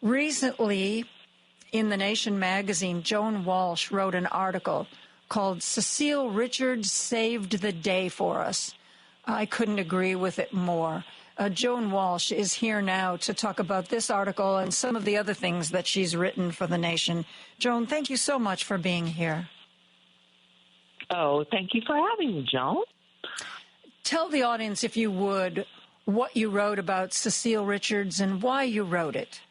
Recently, in The Nation magazine, Joan Walsh wrote an article called Cecile Richards Saved the Day for Us. I couldn't agree with it more. Joan Walsh is here now to talk about this article and some of the other things that she's written for The Nation. Joan, thank you so much for being here. Oh, thank you for having me, Joan. Tell the audience, if you would, what you wrote about Cecile Richards and why you wrote it.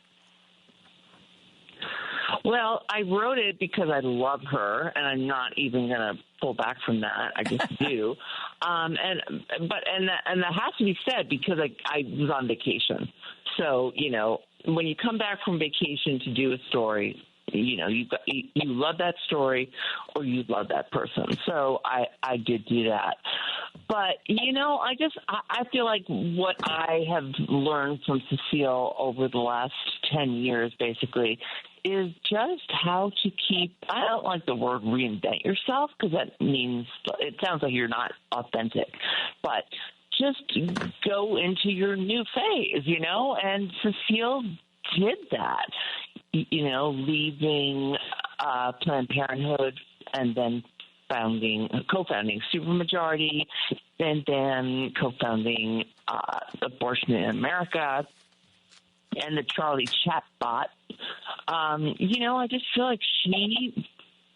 Well, I wrote it because I love her, and I'm not even going to pull back from that. I just do. And that has to be said because I was on vacation. So, when you come back from vacation to do a story, you love that story or you love that person. So I did do that. But, I feel like what I have learned from Cecile over the last 10 years, basically, is just how to keep, I don't like the word reinvent yourself because that means, it sounds like you're not authentic, but just go into your new phase, and Cecile did that, leaving Planned Parenthood and then co-founding Supermajority, and then co-founding Abortion in America and the Charlie chatbot. I just feel like she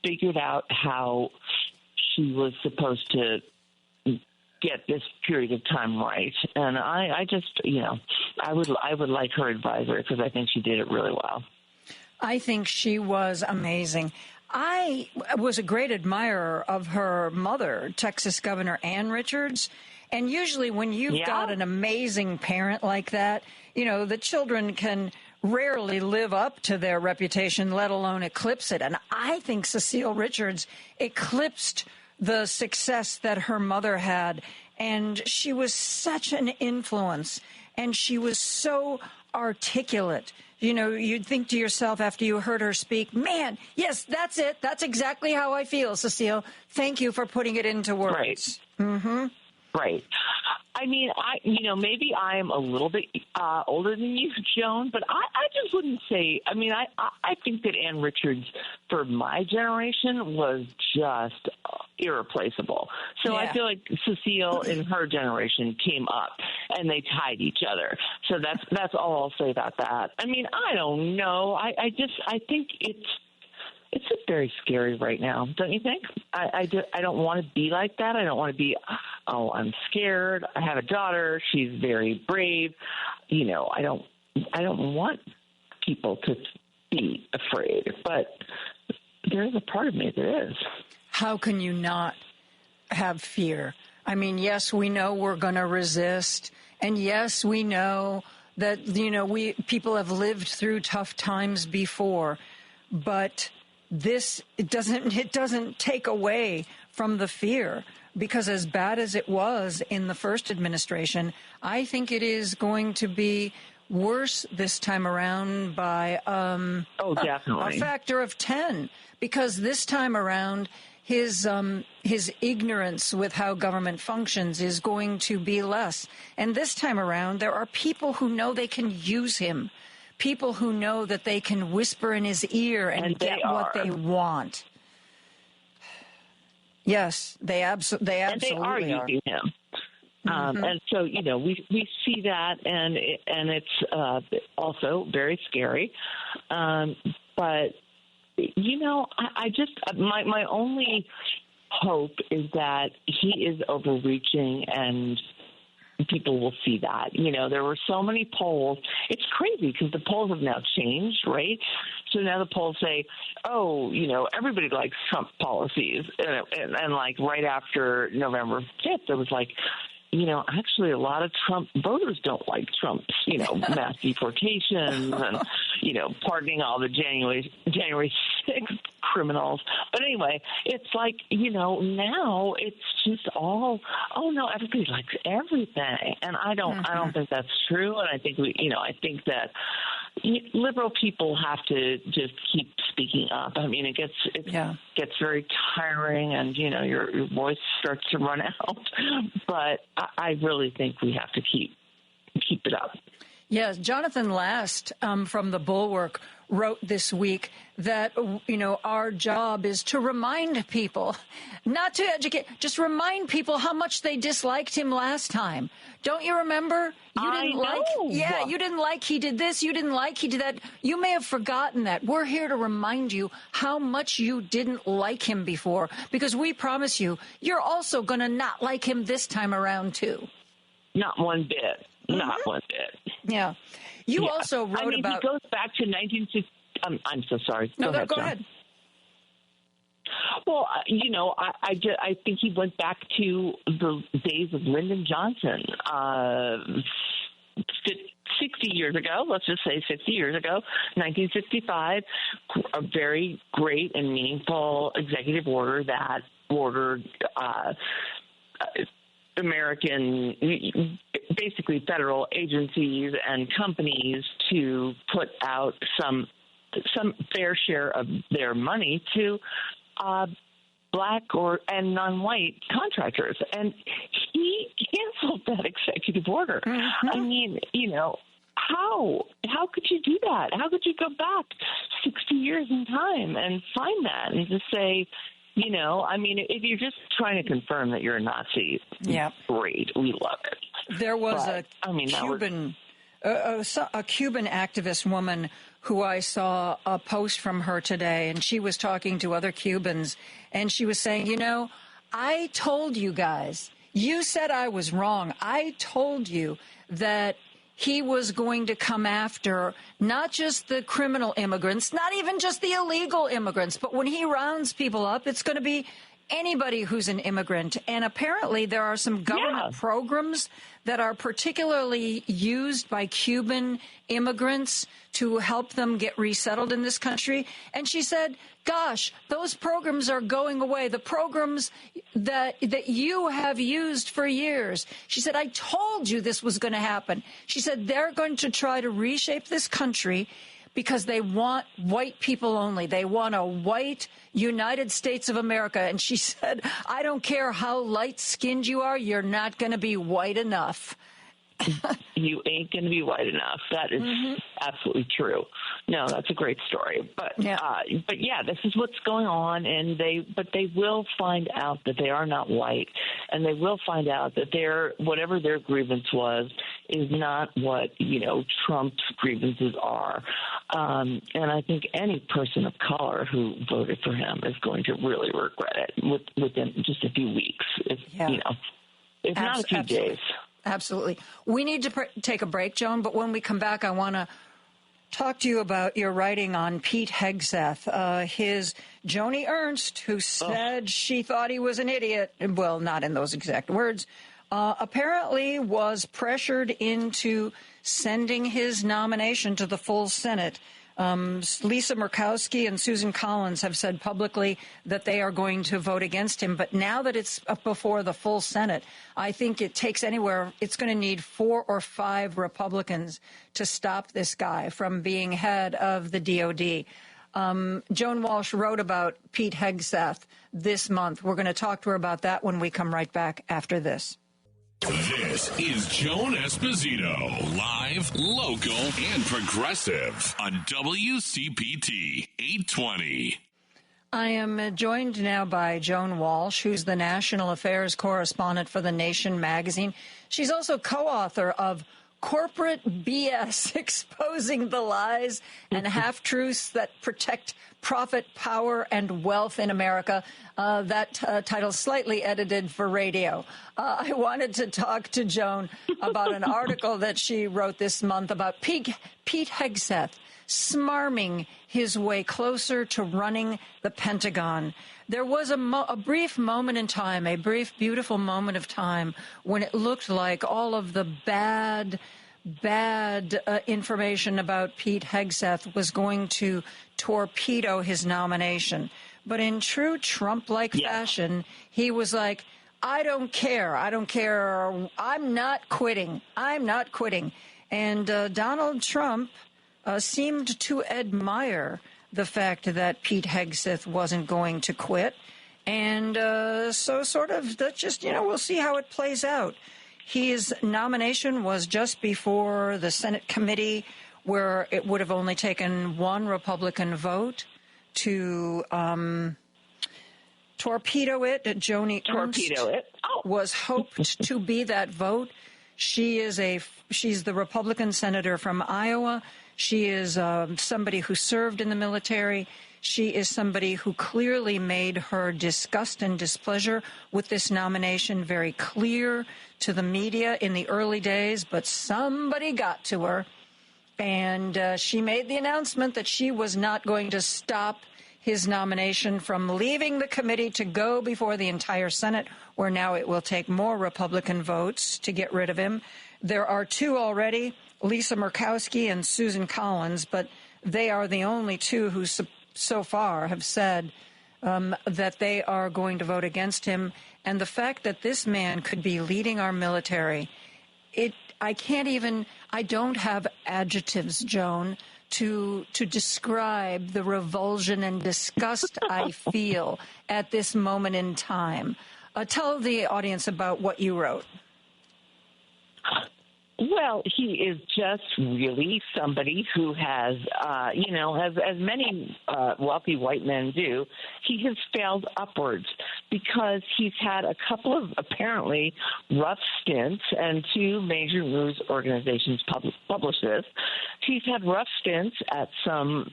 figured out how she was supposed to get this period of time right. And I just, I would like her advisor because I think she did it really well. I think she was amazing. I was a great admirer of her mother, Texas Governor Ann Richards. And usually when you've got an amazing parent like that, the children can rarely live up to their reputation, let alone eclipse it. And I think Cecile Richards eclipsed the success that her mother had. And she was such an influence, and she was so articulate. You'd think to yourself after you heard her speak, man, yes, that's it. That's exactly how I feel, Cecile. Thank you for putting it into words. Right. Mm-hmm. Right. I mean, maybe I am a little bit older than you, Joan, but I just wouldn't say, I think that Ann Richards, for my generation, was just irreplaceable. So I feel like Cecile in her generation came up and they tied each other. So that's all I'll say about that. I don't know. I think it's just very scary right now, don't you think? I don't want to be like that. I don't want to be, I'm scared. I have a daughter. She's very brave. I don't want people to be afraid, but there is a part of me that is. How can you not have fear? Yes, we know we're going to resist. And yes, we know that, people have lived through tough times before, but it doesn't take away from the fear, because as bad as it was in the first administration, I think it is going to be worse this time around by definitely a factor of 10, because this time around his ignorance with how government functions is going to be less. And this time around, there are people who know they can use him. People who know that they can whisper in his ear and get what they want. Yes, they absolutely are. And they are using him. And so, we see that, and it's also very scary. But, I just, my only hope is that he is overreaching and people will see that. There were so many polls. It's crazy because the polls have now changed, right? So now the polls say, everybody likes Trump policies. And like right after November 5th, it was like, actually a lot of Trump voters don't like Trump's, mass deportations and, pardoning all the January 6th criminals. But anyway, it's like, now it's just all, everybody likes everything. And I don't think that's true. And I think I think that liberal people have to just keep speaking up. It gets very tiring, and your voice starts to run out. But I really think we have to keep it up. Yes, Jonathan Last from The Bulwark wrote this week that, our job is to remind people, not to educate, just remind people how much they disliked him last time. Don't you remember? You didn't like he did this. You didn't like he did that. You may have forgotten that. We're here to remind you how much you didn't like him before, because we promise you, you're also going to not like him this time around, too. Not one bit. Mm-hmm. Not one bit. Yeah. You also wrote about... He goes back to 1960. I'm so sorry. Go ahead. Well, I think he went back to the days of Lyndon Johnson, 60 years ago. Let's just say 60 years ago, 1965. A very great and meaningful executive order that ordered American, basically federal agencies and companies to put out some fair share of their money to black and non-white contractors, and he canceled that executive order. Mm-hmm. I mean, how could you do that? How could you go back 60 years in time and find that and just say, if you're just trying to confirm that you're a Nazi, great, we love it. There was a Cuban activist woman who I saw a post from her today, and she was talking to other Cubans, and she was saying, I told you guys, you said I was wrong. I told you that he was going to come after not just the criminal immigrants, not even just the illegal immigrants, but when he rounds people up, it's going to be anybody who's an immigrant. And apparently there are some government programs that are particularly used by Cuban immigrants to help them get resettled in this country. And she said, gosh, those programs are going away, the programs that you have used for years. She said, I told you this was going to happen. She said, they're going to try to reshape this country because they want white people only. They want a white United States of America. And she said, I don't care how light-skinned you are, you're not going to be white enough. You ain't going to be white enough. That is absolutely true. No, that's a great story. But this is what's going on, and they will find out that they are not white, and they will find out that whatever their grievance was is not what Trump's grievances are. And I think any person of color who voted for him is going to really regret it within just a few weeks. If not a few days. Absolutely. We need to take a break, Joan, but when we come back, I want to talk to you about your writing on Pete Hegseth, his Joni Ernst, who said she thought he was an idiot. Well, not in those exact words. Apparently was pressured into sending his nomination to the full Senate. Lisa Murkowski and Susan Collins have said publicly that they are going to vote against him. But now that it's up before the full Senate, I think it's going to need 4 or 5 Republicans to stop this guy from being head of the DOD. Joan Walsh wrote about Pete Hegseth this month. We're going to talk to her about that when we come right back after this. This is Joan Esposito, live, local, and progressive on WCPT 820. I am joined now by Joan Walsh, who's the national affairs correspondent for The Nation magazine. She's also co-author of Corporate BS, Exposing the Lies and Half-Truths That Protect Profit, Power, and Wealth in America. That title slightly edited for radio. I wanted to talk to Joan about an article that she wrote this month about Pete Hegseth smarming his way closer to running the Pentagon. There was a brief moment in time, a brief, beautiful moment of time when it looked like all of the bad information about Pete Hegseth was going to torpedo his nomination. But in true Trump-like fashion, he was like, I don't care. I'm not quitting. And Donald Trump seemed to admire the fact that Pete Hegseth wasn't going to quit. And so sort of, we'll see how it plays out. His nomination was just before the Senate committee, where it would have only taken one Republican vote to torpedo it. Joni Ernst was hoped to be that vote. She's the Republican senator from Iowa. She is somebody who served in the military. She is somebody who clearly made her disgust and displeasure with this nomination very clear to the media in the early days, but somebody got to her, and she made the announcement that she was not going to stop his nomination from leaving the committee to go before the entire Senate, where now it will take more Republican votes to get rid of him. There are two already, Lisa Murkowski and Susan Collins, but they are the only two who so far have said that they are going to vote against him. And the fact that this man could be leading our military, I don't have adjectives, Joan, to describe the revulsion and disgust I feel at this moment in time. Tell the audience about what you wrote. Well, he is just really somebody who has, as many wealthy white men do, he has failed upwards because he's had a couple of apparently rough stints, and two major news organizations publish this. He's had rough stints at some,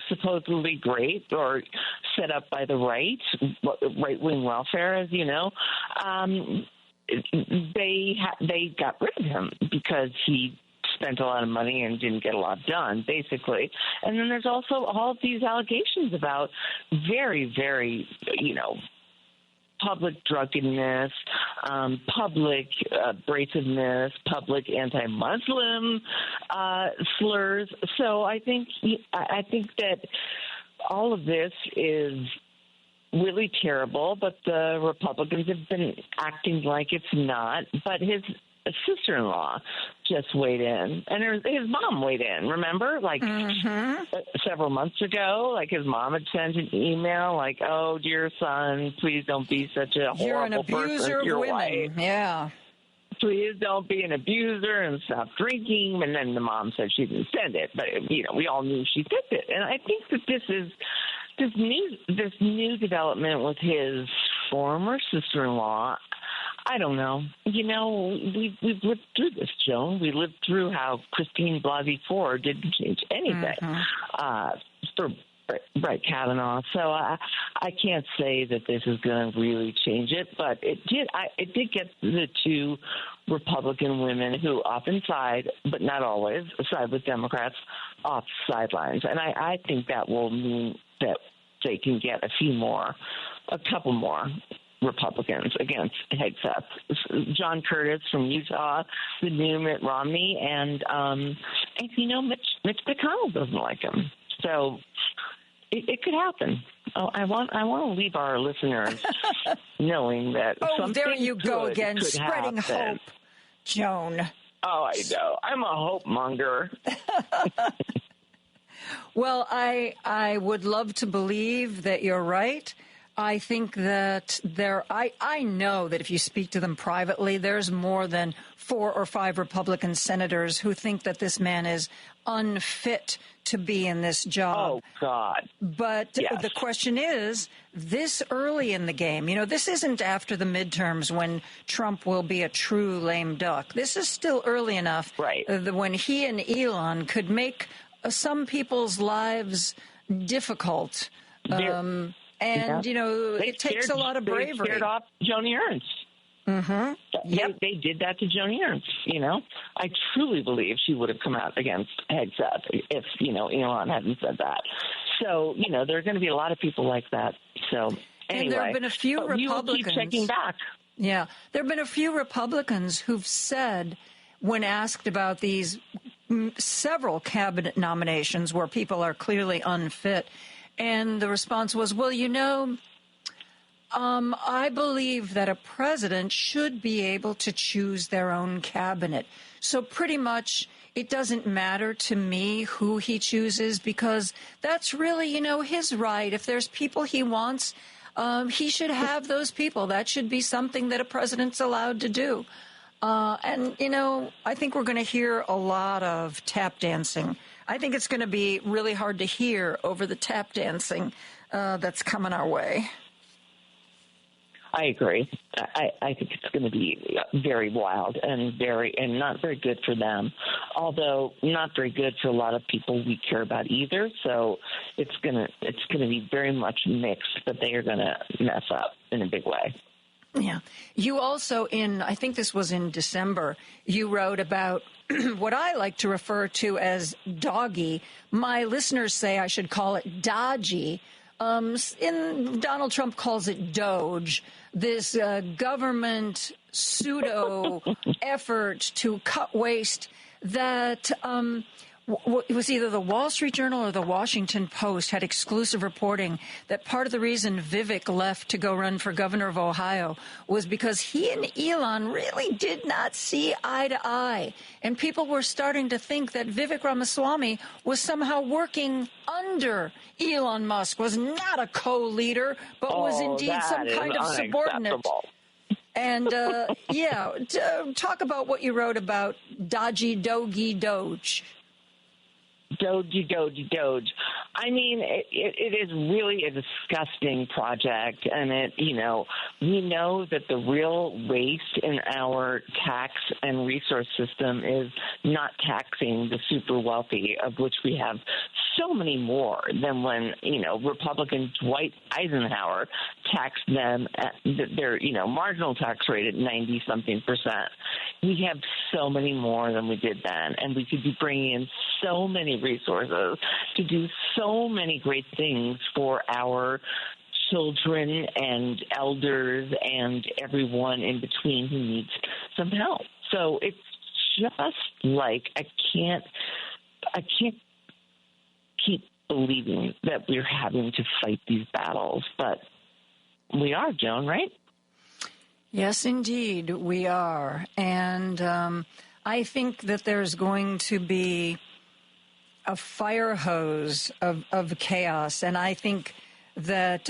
supposedly great or set up by the right-wing welfare, as you know. They got rid of him because he spent a lot of money and didn't get a lot done, basically. And then there's also all of these allegations about very, very, public drunkenness, public abrasiveness, public anti-Muslim slurs. So I think that all of this is really terrible, but the Republicans have been acting like it's not. But his sister-in-law just weighed in, and his mom weighed in. Remember, several months ago, his mom had sent an email like, "Oh, dear son, please don't be such a horrible person. You're an abuser of women." White. Yeah. Please don't be an abuser and stop drinking. And then the mom said she didn't send it, but we all knew she sent it. And I think that this new development with his former sister-in-law, I don't know. We've lived through this, Joan. We lived through how Christine Blasey Ford didn't change anything for Brett Kavanaugh. So I can't say that this is going to really change it, but it did get the two Republican women who often side, but not always, side with Democrats off the sidelines. And I think that will mean that they can get a couple more Republicans against Hegseth. John Curtis from Utah, the new Mitt Romney, and Mitch McConnell doesn't like him. So it could happen. I want to leave our listeners knowing that something there you go again, could spreading happen. hope, Joan. Oh, I know. I'm a hope monger. Well, I would love to believe that you're right. I think that I know that if you speak to them privately, there's more than 4 or 5 Republican senators who think that this man is unfit to be in this job. Oh, God. But yes. The question is, this early in the game, this isn't after the midterms when Trump will be a true lame duck. This is still early enough when he and Elon could make some people's lives difficult. It takes a lot of bravery. They scared off Joni Ernst. Mm-hmm. Yep. They did that to Joni Ernst, I truly believe she would have come out against Hegseth if, Elon hadn't said that. So, there are going to be a lot of people like that. So, anyway. And there have been a few Republicans. We will keep checking back. Yeah. There have been a few Republicans who've said, when asked about these several cabinet nominations where people are clearly unfit, and the response was, well, I believe that a president should be able to choose their own cabinet. So pretty much it doesn't matter to me who he chooses because that's really, his right. If there's people he wants he should have those people. That should be something that a president's allowed to do. And, I think we're going to hear a lot of tap dancing. I think it's going to be really hard to hear over the tap dancing that's coming our way. I agree. I think it's going to be very wild and not very good for them, although not very good for a lot of people we care about either. So it's going to be very much mixed, but they are going to mess up in a big way. Yeah. You also I think this was in December, you wrote about what I like to refer to as doggy. My listeners say I should call it dodgy. Donald Trump calls it Doge, this government pseudo effort to cut waste that it was either the Wall Street Journal or the Washington Post had exclusive reporting that part of the reason Vivek left to go run for governor of Ohio was because he and Elon really did not see eye to eye. And people were starting to think that Vivek Ramaswamy was somehow working under Elon Musk, was not a co-leader, but was indeed some kind of subordinate. And, talk about what you wrote about dodgy, doge. Doge. I mean, it is really a disgusting project, and we know that the real waste in our tax and resource system is not taxing the super wealthy, of which we have so many more than when, Republican Dwight Eisenhower taxed them at their, marginal tax rate at 90-something%. We have so many more than we did then, and we could be bringing in so many resources to do so many great things for our children and elders and everyone in between who needs some help. So it's just like I can't keep believing that we're having to fight these battles, but we are, Joan, right? Yes, indeed, we are. And I think that there's going to be a fire hose of chaos. And I think that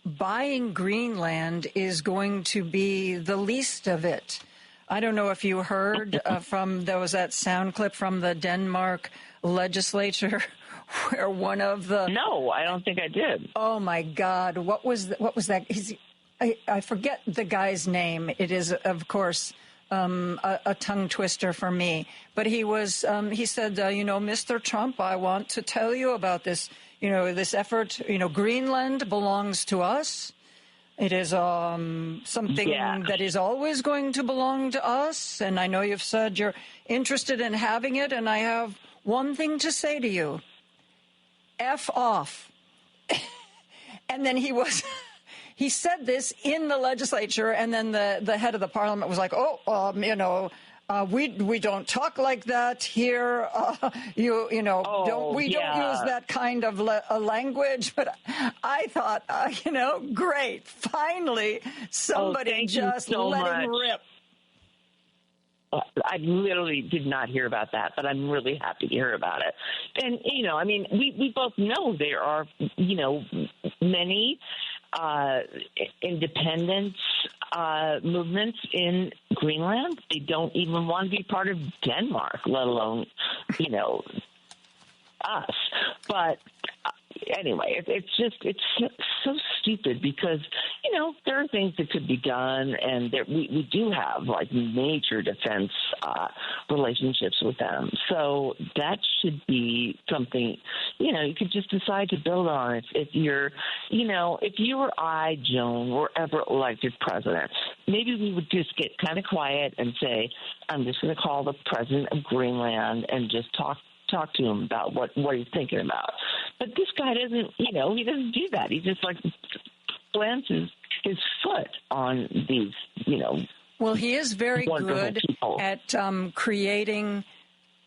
buying Greenland is going to be the least of it. I don't know if you heard there was that sound clip from the Denmark legislature where one of the... No, I don't think I did. Oh, my God. What was that? I forget the guy's name. It is, of course, a tongue twister for me. But he said, Mr. Trump, I want to tell you about this, this effort. Greenland belongs to us. It is something that is always going to belong to us. And I know you've said you're interested in having it. And I have one thing to say to you. F off. And then he said this in the legislature, and then the head of the parliament was like, we don't talk like that here. We don't use that kind of language. But I thought, great. Finally, somebody just let him rip. I literally did not hear about that, but I'm really happy to hear about it. And, we both know there are, many independence movements in Greenland. They don't even want to be part of Denmark, let alone, us. But anyway, it's so stupid because, there are things that could be done, and that we do have like major defense relationships with them. So that should be something, you could just decide to build on. If you're, if you or I, Joan, were ever elected president, maybe we would just get kind of quiet and say, I'm just going to call the president of Greenland and just talk to him about what he's thinking about. But this guy doesn't, he doesn't do that. He just plants his foot on these, Well, he is very good people at creating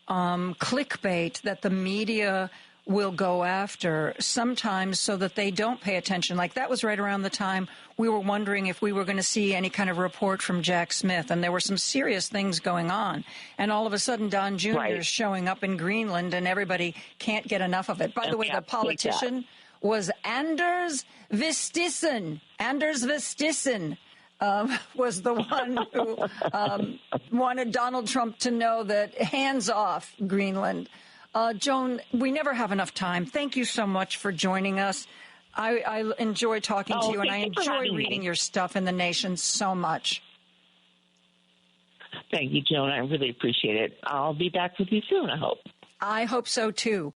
clickbait that the media will go after sometimes so that they don't pay attention. Like that was right around the time we were wondering if we were going to see any kind of report from Jack Smith, and there were some serious things going on. And all of a sudden, Don Jr. is showing up in Greenland, and everybody can't get enough of it. By the way, the politician was Anders Vistisen. Anders Vistisen was the one who wanted Donald Trump to know that hands off Greenland. Joan, we never have enough time. Thank you so much for joining us. I enjoy talking to you, and I enjoy reading your stuff in The Nation so much. Thank you, Joan. I really appreciate it. I'll be back with you soon, I hope. I hope so, too.